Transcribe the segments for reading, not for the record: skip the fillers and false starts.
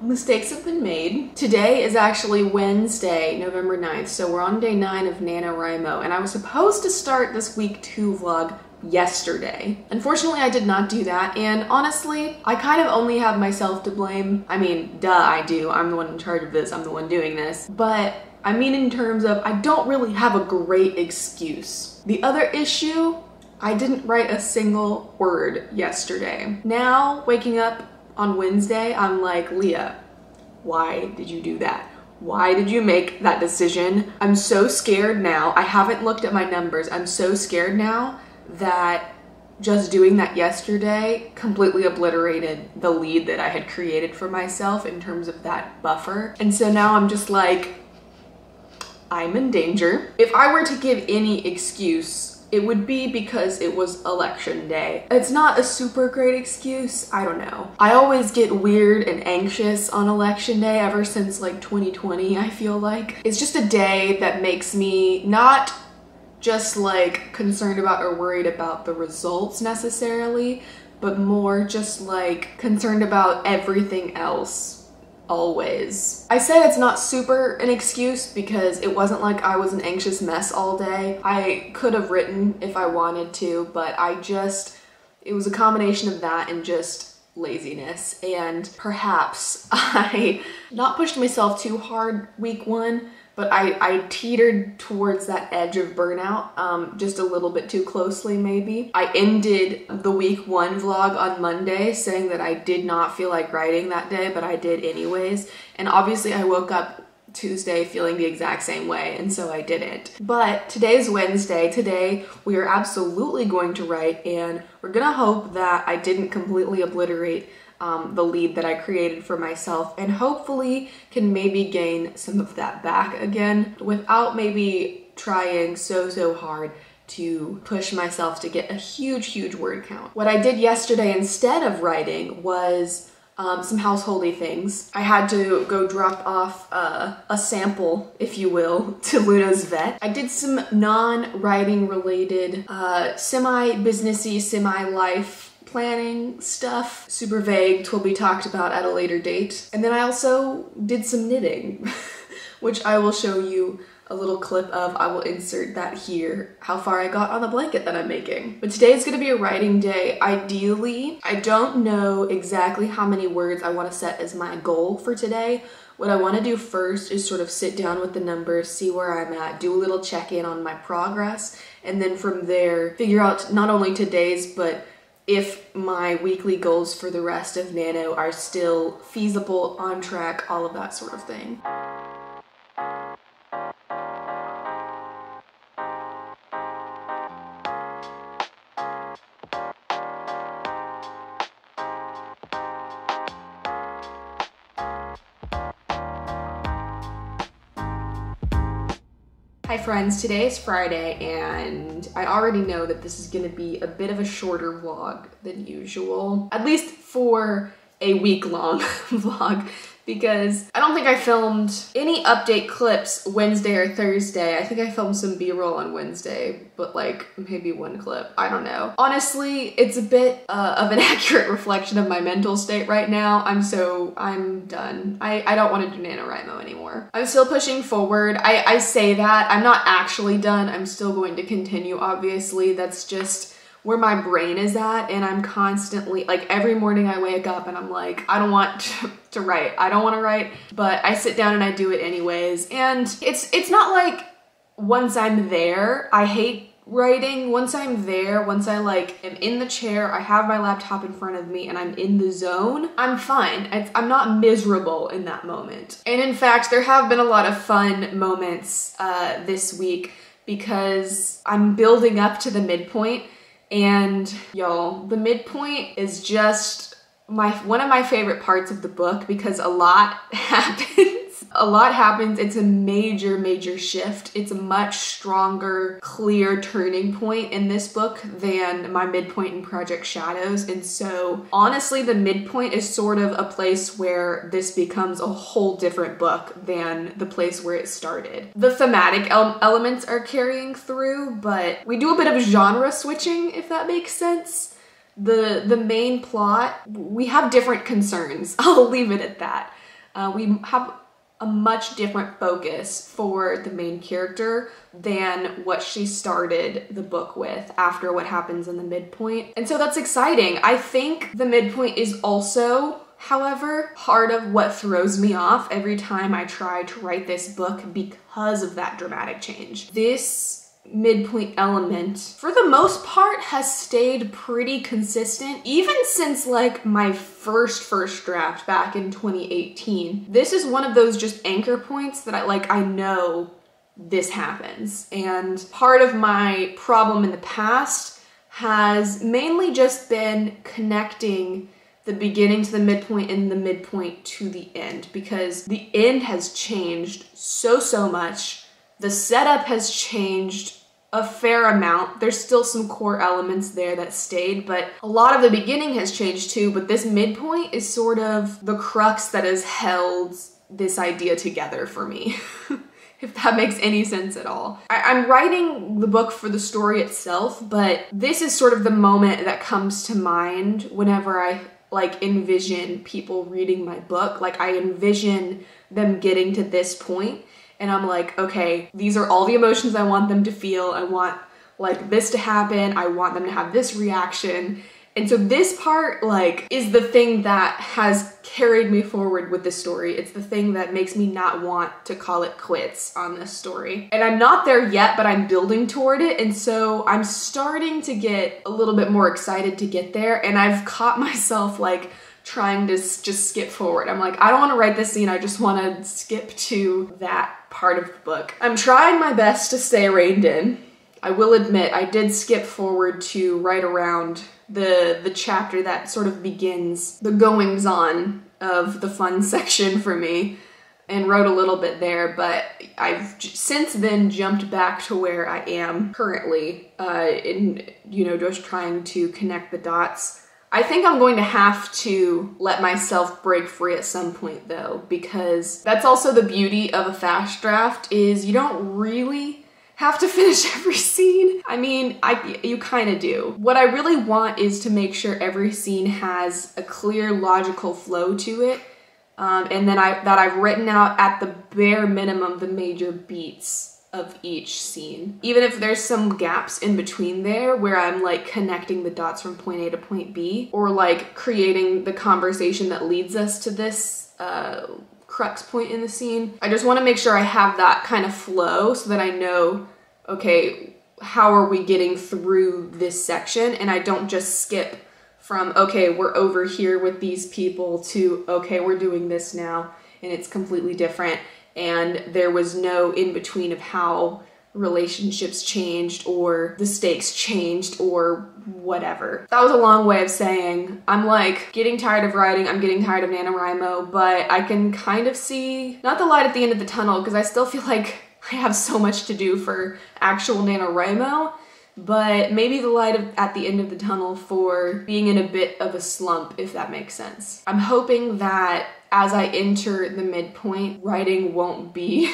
mistakes have been made. Today is actually Wednesday, November 9th, so we're on day 9 of NaNoWriMo, and I was supposed to start this week 2 vlog yesterday. Unfortunately, I did not do that, and honestly, I kind of only have myself to blame. I mean, duh, I do. I'm the one in charge of this. I'm the one doing this. But I mean in terms of I don't really have a great excuse. The other issue, I didn't write a single word yesterday. Now, waking up on Wednesday, I'm like, Leah, why did you do that? Why did you make that decision? I'm so scared now. I haven't looked at my numbers. I'm so scared now that just doing that yesterday completely obliterated the lead that I had created for myself in terms of that buffer. And so now I'm just like, I'm in danger. If I were to give any excuse, it would be because it was election day. It's not a super great excuse, I don't know. I always get weird and anxious on election day ever since like 2020, I feel like. It's just a day that makes me not just like concerned about or worried about the results necessarily, but more just like concerned about everything else, always. I say it's not super an excuse because it wasn't like I was an anxious mess all day. I could have written if I wanted to, but it was a combination of that and just laziness. And perhaps I not pushed myself too hard week 1, but I teetered towards that edge of burnout just a little bit too closely maybe. I ended the week 1 vlog on Monday saying that I did not feel like writing that day, but I did anyways. And obviously I woke up Tuesday feeling the exact same way, and so I didn't. But today's Wednesday. Today we are absolutely going to write, and we're gonna hope that I didn't completely obliterate the lead that I created for myself, and hopefully can maybe gain some of that back again without maybe trying so hard to push myself to get a huge word count. What I did yesterday instead of writing was some householdy things. I had to go drop off a sample, if you will, to Luna's vet. I did some non-writing related, semi-businessy, semi-life planning stuff, super vague, to be talked about at a later date. And then I also did some knitting, which I will show you a little clip of. I will insert that here, how far I got on the blanket that I'm making. But today is gonna be a writing day. Ideally, I don't know exactly how many words I wanna set as my goal for today. What I wanna do first is sort of sit down with the numbers, see where I'm at, do a little check-in on my progress, and then from there, figure out not only today's, but if my weekly goals for the rest of Nano are still feasible, on track, all of that sort of thing. Hi friends, today is Friday and I already know that this is gonna be a bit of a shorter vlog than usual, at least for a week-long vlog, because I don't think I filmed any update clips Wednesday or Thursday. I think I filmed some B-roll on Wednesday, but like maybe 1 clip, I don't know. Honestly, it's a bit of an accurate reflection of my mental state right now. I'm done. I don't want to do NaNoWriMo anymore. I'm still pushing forward. I say that, I'm not actually done. I'm still going to continue, obviously. That's just where my brain is at, and I'm constantly, like every morning I wake up and I'm like, I don't want to write. I don't want to write, but I sit down and I do it anyways. And it's not like once I'm there, I hate writing. Once I'm there, once I like am in the chair, I have my laptop in front of me and I'm in the zone, I'm fine. I'm not miserable in that moment. And in fact, there have been a lot of fun moments this week because I'm building up to the midpoint. And y'all, the midpoint is just one of my favorite parts of the book because a lot happens. A lot happens. It's a major shift. It's a much stronger, clear turning point in this book than my midpoint in Project Shadows. And so honestly, the midpoint is sort of a place where this becomes a whole different book than the place where it started. The thematic elements are carrying through, but we do a bit of genre switching, if that makes sense. The main plot, we have different concerns. I'll leave it at that. We have a much different focus for the main character than what she started the book with after what happens in the midpoint. And so that's exciting. I think the midpoint is also, however, part of what throws me off every time I try to write this book because of that dramatic change. This midpoint element, for the most part, has stayed pretty consistent, even since like my first draft back in 2018. This is one of those just anchor points that I know this happens. And part of my problem in the past has mainly just been connecting the beginning to the midpoint and the midpoint to the end, because the end has changed so much. The setup has changed a fair amount. There's still some core elements there that stayed, but a lot of the beginning has changed too, but this midpoint is sort of the crux that has held this idea together for me. If that makes any sense at all. I'm writing the book for the story itself, but this is sort of the moment that comes to mind whenever I envision people reading my book. I envision them getting to this point, and I'm like, okay, these are all the emotions I want them to feel. I want this to happen. I want them to have this reaction. And so this part is the thing that has carried me forward with the story. It's the thing that makes me not want to call it quits on this story. And I'm not there yet, but I'm building toward it. And so I'm starting to get a little bit more excited to get there. And I've caught myself trying to just skip forward. I'm like, I don't want to write this scene. I just want to skip to that part of the book. I'm trying my best to stay reined in. I will admit I did skip forward to right around the chapter that sort of begins the goings on of the fun section for me, and wrote a little bit there, but I've since then jumped back to where I am currently in, just trying to connect the dots. I think I'm going to have to let myself break free at some point though, because that's also the beauty of a fast draft, is you don't really have to finish every scene. I mean, you kind of do. What I really want is to make sure every scene has a clear logical flow to it, and then that I've written out at the bare minimum the major beats of each scene. Even if there's some gaps in between there where I'm connecting the dots from point A to point B, or creating the conversation that leads us to this crux point in the scene. I just want to make sure I have that kind of flow so that I know, okay, how are we getting through this section, and I don't just skip from, okay, we're over here with these people, to, okay, we're doing this now and it's completely different, and there was no in between of how relationships changed or the stakes changed or whatever. That was a long way of saying I'm getting tired of writing, I'm getting tired of NaNoWriMo, but I can kind of see, not the light at the end of the tunnel, because I still feel like I have so much to do for actual NaNoWriMo, but maybe the light at the end of the tunnel for being in a bit of a slump, if that makes sense. I'm hoping that as I enter the midpoint, writing won't be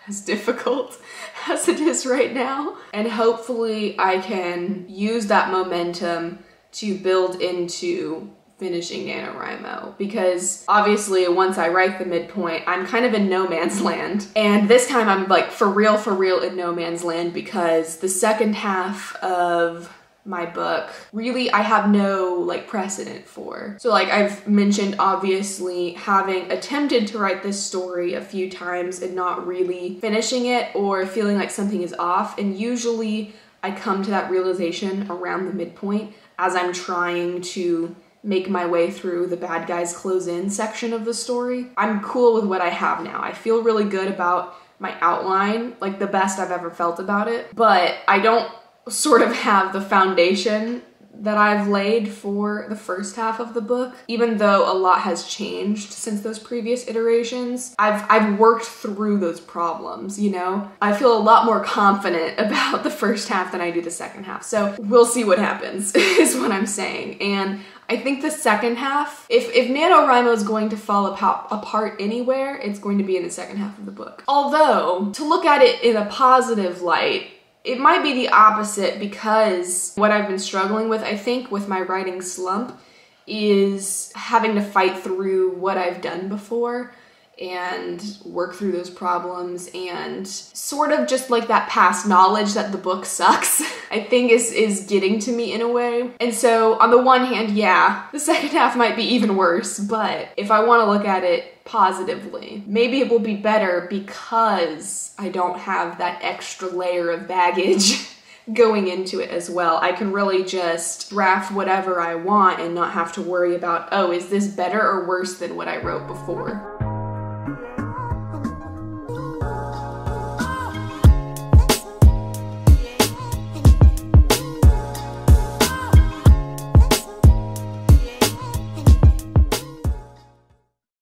as difficult as it is right now. And hopefully I can use that momentum to build into finishing NaNoWriMo, because obviously once I write the midpoint, I'm kind of in no man's land. And this time I'm for real in no man's land, because the second half of my book, really, I have no precedent for. So I've mentioned, obviously, having attempted to write this story a few times and not really finishing it, or feeling like something is off. And usually I come to that realization around the midpoint as I'm trying to make my way through the bad guys close in section of the story. I'm cool with what I have now. I feel really good about my outline, the best I've ever felt about it, but I don't sort of have the foundation that I've laid for the first half of the book. Even though a lot has changed since those previous iterations, I've worked through those problems, I feel a lot more confident about the first half than I do the second half. So we'll see what happens, is what I'm saying. And I think the second half, if NaNoWriMo is going to fall apart anywhere, it's going to be in the second half of the book. Although, to look at it in a positive light, it might be the opposite, because what I've been struggling with, I think, with my writing slump is having to fight through what I've done before and work through those problems, and sort of just like that past knowledge that the book sucks, I think is getting to me in a way. And so on the one hand, yeah, the second half might be even worse, but if I want to look at it positively, maybe it will be better because I don't have that extra layer of baggage going into it as well. I can really just draft whatever I want and not have to worry about, oh, is this better or worse than what I wrote before?